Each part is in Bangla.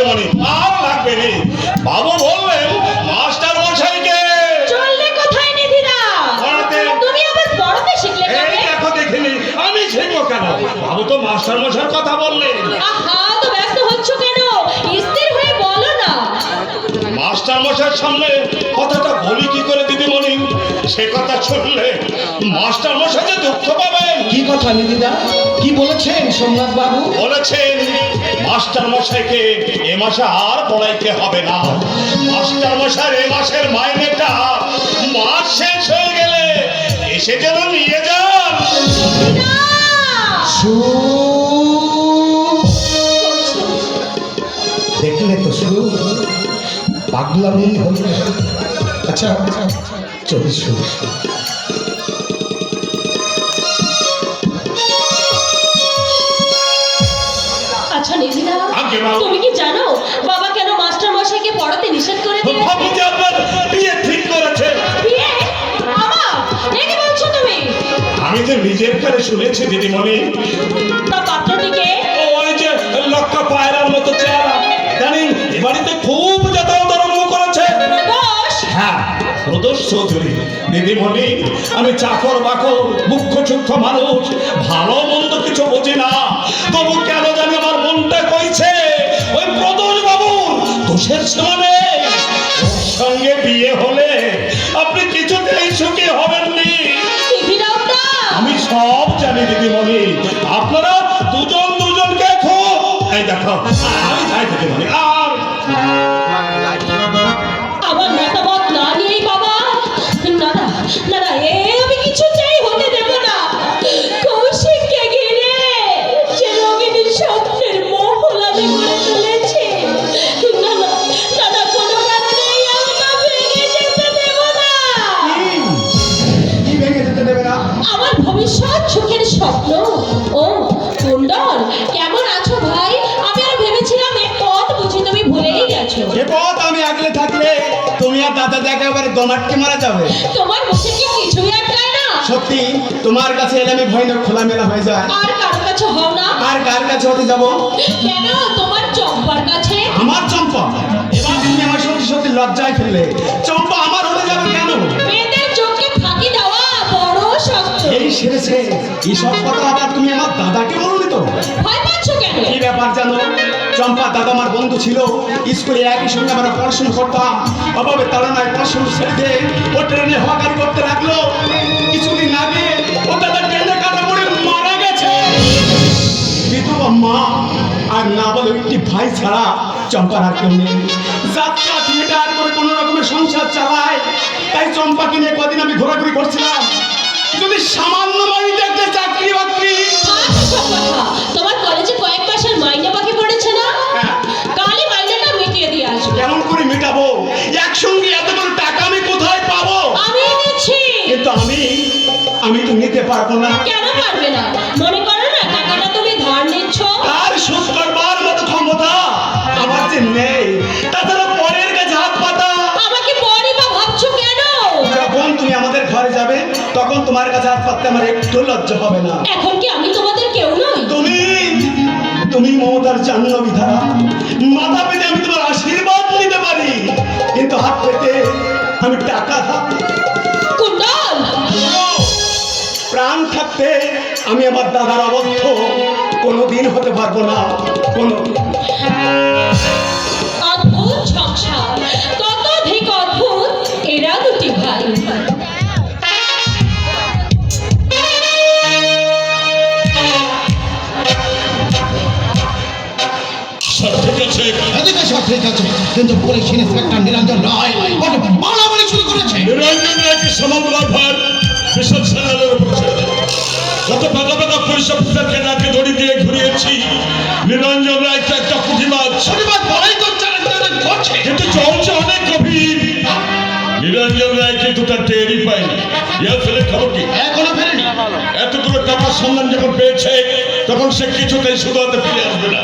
দিদিমণি, আর লাগবে নি। বাবু বললেন মাস্টার মশাইকে চললে কোথায় নিধিদা? তুমি আবার পড়তে শিখলে কবে? এই দেখো দেখিনি, আমি শিখবো কেন? বাবু তো মাস্টার মশাইর কথা বললেন। আহা, তো ব্যস্ত হচ্ছ কেন? স্থির হয়ে বলো না। মাস্টার মশাইয়ের সামনে কথাটা বলি কি করে দিদিমণি? সে কথা শুনলে মাস্টার মশাই যে দুঃখ পাবেন। কি কথা নিধিদা? কি বলেছেন সোমনাথ বাবু? বলেছেন মাস্টার মশাইকে এ মাসে আর পড়াইতে হবে না। মাস্টার মশাইয়ের এ মাসের মাইনেটা মাস শেষ হয়ে গেলে এসে যেন নিয়ে যান। না! দেখলে তো শুরু পাগলামি হলো। আচ্ছা চলে শুরু। আচ্ছা নিধিদা, আগে বাবু। তুমি কি জানো বাবা কেন মাস্টার মশাইকে পড়াতে নিষেধ করে দিয়েছে? বাবু যে আপনার বিয়ে ঠিক করেছে। বিয়ে? আমার? এ কি বলছো তুমি? আমি যে নিজের কানে শুনেছি দিদিমণি। তা পাত্রটিকে? ওই যে লক্কা পায়রার মতো চেহারা, জানি এ বাড়িতে খুব যাতায়াত আরম্ভ করেছে। দোষ? হ্যাঁ, প্রদোষ চৌধুরী। দিদিমণি, আমি চাকর বাকর মুখ্য সূক্ষ্ম মানুষ, ভালো মন্দ কিছু বুঝি না, তবু কেন জানি আমার মনটা কইছে ওই প্রদোষ বাবুর দোষের সীমা ওর সঙ্গে বিয়ে হলে আপনি কিছুতেই সুখী হবেননি। নিধিদাও না। আমি সব জানি দিদিমণি, আপনারা দুজন দুজনকে খুব এই দেখো আমি যাই দিদিমণি। আর আমার মতামত না নিয়েই বাবা? না না না না, এ আমি কিছুতেই হতে দেব না। কৌশিককে ঘিরে যে রোগিনী স্বপ্নের মহল আমি করে তুলেছি, না না না না, কোনো কারণেই আমি তা ভেঙে যেতে দেব না। কি ভেঙে যেতে দেবে না? আমার ভবিষ্যৎ সুখের স্বপ্ন। ও কুণ্ডল, কেমন আছো ভাই? আমি আর ভেবেছিলাম এ পথ বুঝি তুমি ভুলেই গেছো। এ পথ আমি আগলে থাকলে তুমি আর দাদা একেবারে দমাটকে মারা যাবে। তোমার মুখে কি কিছুই আটকায় না? সত্যি তোমার কাছে এলে আমি ভয় না খোলামেলা হয়ে যায়। আর কারো কাছে হও না? আর কার কাছে হতে যাব? কেন, তোমার চম্পার কাছে? আমার চম্পা? এবার তুমি আমার সত্যি সত্যি লজ্জায় ফেললে। চম্পা আমার হতে যাবে কেন? মেয়েদের চোখে ফাঁকি দেওয়া বড় শক্ত। এই সেরেছে এইসব কথা আবার তুমি আমার দাদাকে বলনি তো? ভয় পাচ্ছ কেন? কি ব্যাপার জানো, চম্পা দাদা আমার বন্ধু ছিল, স্কুলে একই সঙ্গে আমরা পড়াশোনা করতাম। অভাবে তাড়নায় পড়াশোনা ছেড়ে দিয়ে ও ট্রেনে হকারি করতে লাগলো। কিছুদিন আগে ও দাদা ট্রেনে কাটা পড়ে মারা গেছে। বিধবা মা আর না বলে একটি ভাই ছাড়া চম্পার আর কেউ নেই। যাত্রা থিয়েটার করে কোনো রকমের সংসার চালায়। তাই চম্পাকে নিয়ে কদিন আমি ঘোরাঘুরি করছিলাম। যদি সামান্য বাড়িতে একটা চাকরি বাকরি। সব কথা, তোমার কলেজে কয়েক মাসের মাইনে বাকি পড়েছে না? হ্যাঁ। কালই মাইনেটা মিটিয়ে দিয়ে আসবে। কেমন করে মেটাবো? একসঙ্গে এতগুলো টাকা আমি কোথায় পাবো? আমি দিচ্ছি। কিন্তু আমি তো নিতে পারবো না। কেন পারবে না? মনে করো না টাকাটা তুমি ধার নিচ্ছ? আর শোধ করবার মতো ক্ষমতা আমার যে নেই। তাছাড়া পরের কাছে হাত পাতা। আমাকে পরে বা ভাবছো কেন? যখন তুমি আমাদের ঘরে যাবে তখন তোমার কাছে হাত পাততে আমার একটু লজ্জা হবে না। এখন কি আমি তোমাদের কেউ নই? তুমি মমতার জাহ্নবী ধারা। মাথা পেতে আমি তোমার আশীর্বাদ নিতে পারি, কিন্তু হাত পেতে আমি টাকা কুণ্ডল, প্রাণ থাকতে আমি আমার দাদার অবদ্ধ কোনোদিন হতে পারবো না। অদ্ভুত সংসার, ততোধিক অদ্ভুত এরা দুটি ভাই। এদিকে সব ঠিক আছে, কিন্তু পুলিশ ইন্সপেক্টর নিরঞ্জন রায় মারামারি শুরু করেছে। নিরঞ্জন রায়কে সামাল দেওয়ার ভার বিশাল সেনাদের উপর ছেড়ে। যত পাকা পাকা পুলিশ অফিসারকে নাকে দড়ি দিয়ে ঘুরিয়েছি, নিরঞ্জন রায় তো একটা পুঁথিবাজ। বড়াই করছে কিন্তু চলছে অনেক গভীর। নিরঞ্জন রায় কিন্তু তার টেরই পায়নি। ইয়া ছেলে খবর কি? এখনো ফেরেনি। এতগুলো টাকার সন্ধান যখন পেয়েছে তখন সে কিছুতেই সুদাতে ফিরে আসবে না।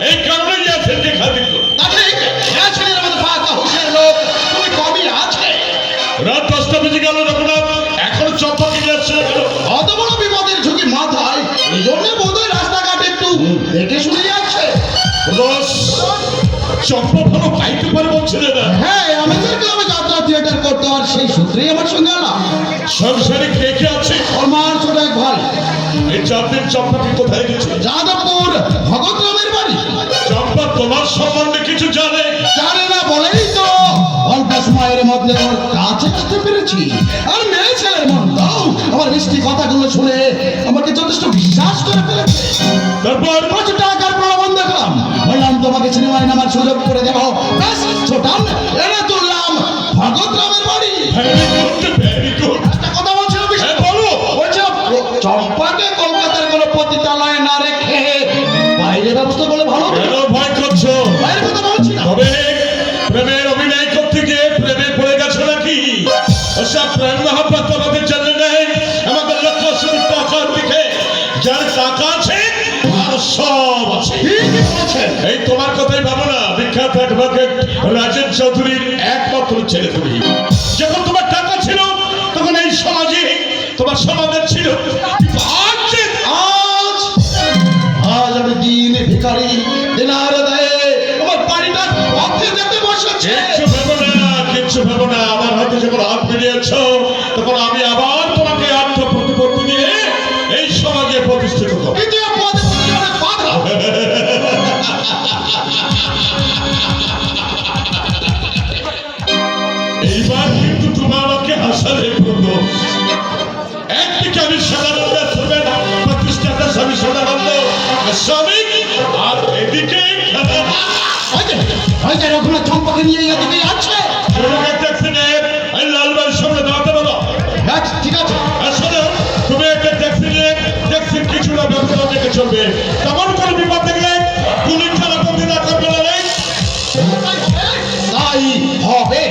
এই কারণে ইয়া ছেলেকে খাতির করো। ছেলের মধ্যে পাকা হুঁশিয়ার লোক তুমি কমই আছে। রাত 10টা বেজে গেল রঘুনাথ, এখন চম্পাকে নিয়ে আসছে কেন? অত বড় বিপদের ঝুঁকি মাথায়, এই জন্য বোধহয় রাস্তাঘাট একটু দেখে শুনে যাচ্ছে। প্রদোষ, চম্পা ভালো গাইতে পারে বলছিলে না? হ্যাঁ আমাদের গ্রামে যাত্রা থিয়েটার করতো আর সেই সূত্রেই আমার সঙ্গে আলাপ। সংসারে কে কে আছে? আমার ছোট এক ভাই এই 4 দিন চম্পাকে কোথায় গেছে? যাদবপুর ভগত রামের বাড়ি। চম্পা তোমার সম্বন্ধে কিছু জানে? জানে না বলেই তো অল্প সময়ের মধ্যে ওর কাছে আসতে পেরেছি। আর মেয়ে ছেলের মন দাও আমার মিষ্টি কথাগুলো শুনে আমাকে যথেষ্ট বিশ্বাস করে ফেলেছে। তারপর কত টাকার প্রলোভন দেখলাম, বললাম তোমাকে সিনেমায় নামার সুযোগ করে দেবো। ব্যাস ছোটান এনে তুললাম ভগত রামের বাড়ি। Very good, very good. একটা কথা বলছিলাম, হ্যাঁ বলো। বলছিলাম চম্পাকে কলকাতার কোনো পতিতালয়ে না রেখে বাইরে ব্যবস্থা করলে ভালো হবে। কেন ভয় করছো? বাইরের কথা বলছি না। তবে প্রেমের অভিনয় করতে গিয়ে প্রেমে পড়ে গেছো নাকি? ওসব প্রেম মহব্বত আমাদের জানে নেই। আমাদের লক্ষ্য শুধু টাকার দিকে। যার টাকা আছে আর সব আছে। ঠিকই বলেছেন। এই তোমার কথাই ভাবো না, বিখ্যাত অ্যাডভোকেট রাজেন চৌধুরীর একমাত্র ছেলে তুমি। যখন তোমার টাকা ছিল তখন এই সমাজে তোমার সমাজের ছিল, কিন্তু আজ যে- আজ আজ আমি দিনে ভিখারি, দিনার দায়ে আমার বাড়িটা পথে যেতে বসেছে। কিচ্ছু ভেবো না, কিচ্ছু ভেবো না। আমার হাতে যখন হাত মিলিয়েছ তখন আমি আবার তোমাকে আত্ম প্রতিপত্তি দিয়ে এই সমাজে প্রতিষ্ঠিত করব। দ্বিতীয় পদে পদে অনেক বাধা। এইবার কিন্তু তোমার আমাকে হাসালে বলবো। একদিকে আমি সাধারণ প্রতিষ্ঠাতা স্বামী সদানন্দ স্বামী, আর এদিকে ওই যে রঘুনাথ চম্পাকে নিয়ে এদিকে আছে। ট্যাক্সি নিয়ে এই লালবাড়ির সামনে দাঁড়াতে বলো। ব্যাস, ঠিক আছে। আর শোনো, তুমি একটা ট্যাক্সি নিয়ে ট্যাক্সির কিছুটা ব্যবস্থা দেখে চলবে। তেমন কোনো বিপদ দেখলে পুলিশ ছাড়া বন্দি না করবে না। তাই হবে।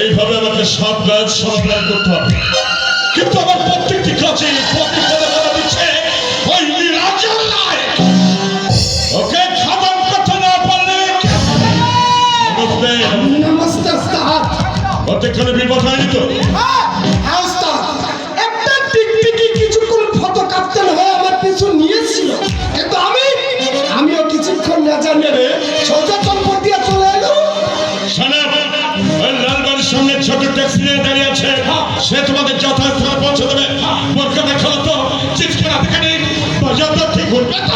এইভাবে আমাকে সব কাজ সমাধান করতে হবে, কিন্তু আমার প্রত্যেকটি কাজে প্রতিষ্ঠানে বলা দিচ্ছে ওই নিরঞ্জন নয়। ওকে খতম করতে না পারলে নমস্তে উস্তাদ। প্রত্যেকখানে বিপদ হয়নি তো? হ্যাঁ উস্তাদ, একটা টিকটিকি কিছুক্ষণ ফটো কাপ্তেন হয়ে আমার পিছু নিয়েছিল, কিন্তু আমিও কিছুক্ষণ না জানিয়ে সোজা চম্পট দিয়ে চলে এলো। শোনো, ওই লালবাড়ির সামনে ছোট ট্যাক্সি নিয়ে দাঁড়িয়ে আছে, সে তোমাদের যথাস্থানে পৌঁছে দেবে। বোরখাটা খোলো তো, চিৎকার থেকে নেই বাজার তো ঠিক ঘুরবে তো।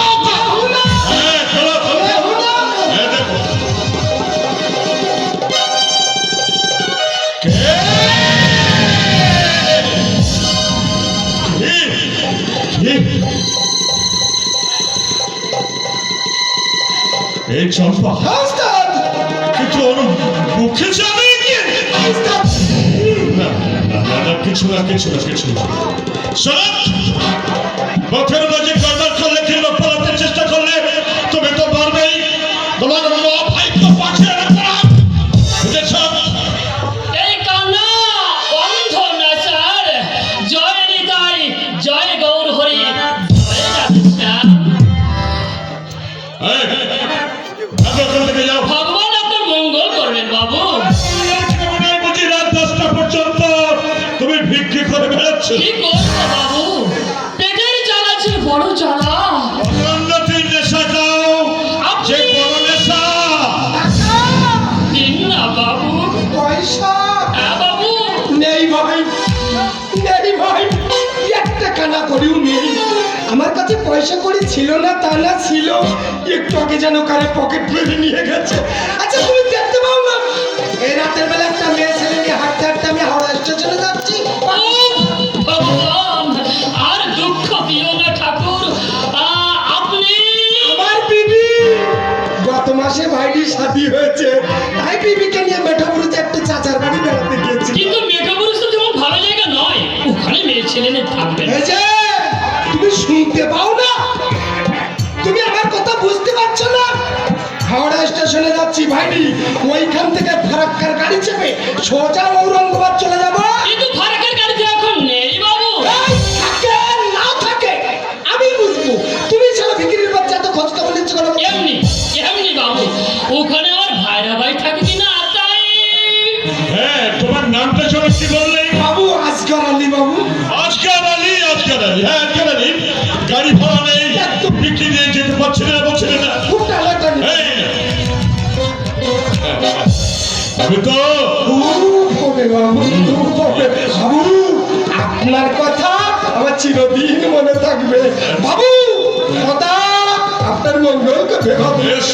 হ্যাঁ, খোলো, খোলো। হ্যাঁ, দেখো। এই চম্পা হ্যাঁ উস্তাদ। কিন্তু ওর মুখে যাবে গিয়ে উস্তাদ, না, না, না, না, কিছু না, কিছু না, কিছু না। শোনো, পথের মাঝে গন্ডার করলে কিংবা পালাতে চেষ্টা করলে তুমি তো পারবেই। তোমার ভাই তো পাঠিয়ে রাখলাম, বুঝেছ? এই কান্না বন্ধ না স্যার। জয় নিতাই, জয় গৌর হরি, জয় রাধেশ্যাম। এই, ভালো ওখান থেকে যাও। ভগবান আপনার মঙ্গল করবেন বাবু। বুঝি রাত 10টা পর্যন্ত তুমি ভিক্ষি করে বেড়াচ্ছ। কি করবো বাবু, পেটের জ্বালা যে বড় জ্বালা। অন্যতির নেশা দাও, যে বড় নেশা। দিন না বাবু। পয়সা হ্যাঁ বাবু। নেই ভাই, নেই ভাই, একটা কানা করেও নেই। আমার কাছে পয়সা কড়ি ছিল না তা না, ছিল একটু আগে যেন কারে পকেট মেরে নিয়ে গেছে। আচ্ছা তুমি দেখতে পাও না, এই রাতের বেলা একটা মেয়ে ছেলে নিয়ে হাঁটতে হাঁটতে আমি হাওড়া স্টেশনে যাচ্ছি। উফ, ভগবান আর দুঃখ দিও না ঠাকুর। আপনি আমার বিবি গত মাসে ভাইটির শাদী হয়েছে, তাই বিবিকে নিয়ে মেঠাপুরিতে একটা চাচার বাড়ি বেড়াতে গিয়েছি। কিন্তু মেঘাপুরুষ তো তেমন ভালো জায়গা নয়, ওখানে মেয়ে ছেলে থাকবেন। এই যে তুমি শুনতে পাও না, তুমি আমার কথা বুঝতে পারছো না। হাওড়া স্টেশনে যাচ্ছি ভাইনি, ওইখান থেকে ফারাক্কার গাড়ি চেপে সোজা ঔরঙ্গাবাদ চলে যাবো। কিন্তু ফারাকের গাড়িতে এখন নেই বাবু। এই, থাকে না থাকে আমি বুঝবো। তুমি ছেলে বিক্রির বাচ্চা তো খোঁজ খবর নিচ্ছ কেন? এমনি এমনি বাবু, ওখানে আমার ভাইরা ভাই থাকে কিনা তাই। হ্যাঁ, তোমার নামটা শোনো, কি বললে? বাবু আজকার আলী বাবু। আজকাল আলী, আজকাল আলী, হ্যাঁ আজকাল আলী। গাড়ি ভাড়া নেই, একদম। বিক্রি দিয়ে যেতে পারছি না বলছিলে না খুব টালাটা এই, আমি তো বাবু আপনার কথা আমার চিরদিন মনে থাকবে বাবু কথা আপনার মঙ্গল করবে বাবু বেশ,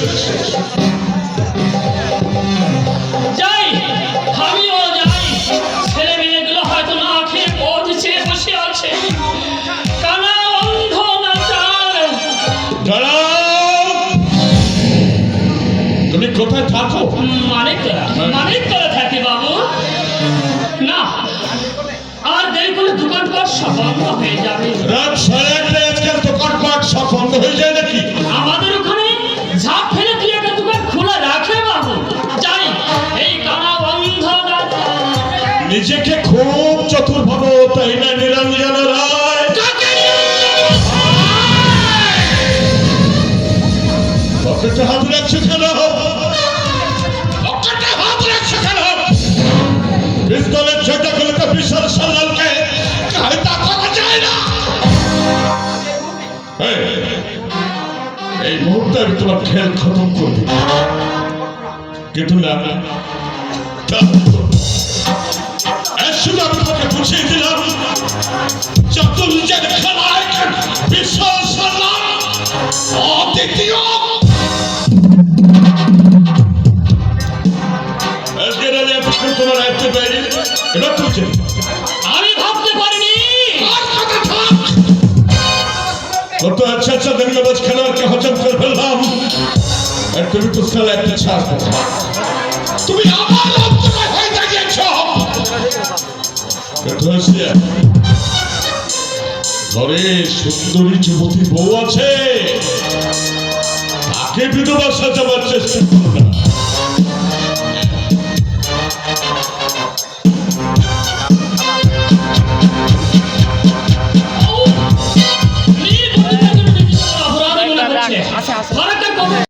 যাই, আমিও যাই। ছেলে মেয়েগুলো হয়তো না খেয়ে পথ চেয়ে বসে আছে। কানা অন্ধ নাচার। দাঁড়াও। তুমি কোথায় থাকো? মানিকতলা থাকি বাবু। না, আর দেরি করে দোকানপাট সব বন্ধ হয়ে যাবে। রাত 1:30 আজকাল দোকানপাট সব বন্ধ হয়ে যায় নাকি? আমাদের ওখানে ঝাঁপ ফেলে তুই একটা দোকান খোলা রাখে বাবু। যাই, এই কানা অন্ধ নাচার। নিজেকে খুব চতুর ভাবো তাই না নিরঞ্জন রায়? পকেটে হাত রাখছে কেন? পকেটে হাত রাখছে কেন? পিস্তলের ছোটা গুলো তো বিশাল সালালকে কায়দা করা যায় না। এই মুহূর্তে আমি তোমার খেল খতম করবো, কিন্তু না, শুধু আমি তোমাকে বুঝিয়ে দিলাম চতুর্জের খেলায় বিশাল সালাল অদ্বিতীয়। আজকের আগে তোমার আয়ত্তে বাইরে এবার তুলছে। আমি ভাবতে পারিনি। কত আচ্ছা আচ্ছা ধন্যবাদ খেলোয়াড়কে হজম করে ফেললাম, আর তুমি তো সালা একটা ছাড়। তুমি আমার অন্তরে হয়ে দাঁড়িয়েছ। ঘরে সুন্দরী যুবতী বউ আছে, তাকে বিধবা সাজাবার চেষ্টা করো না।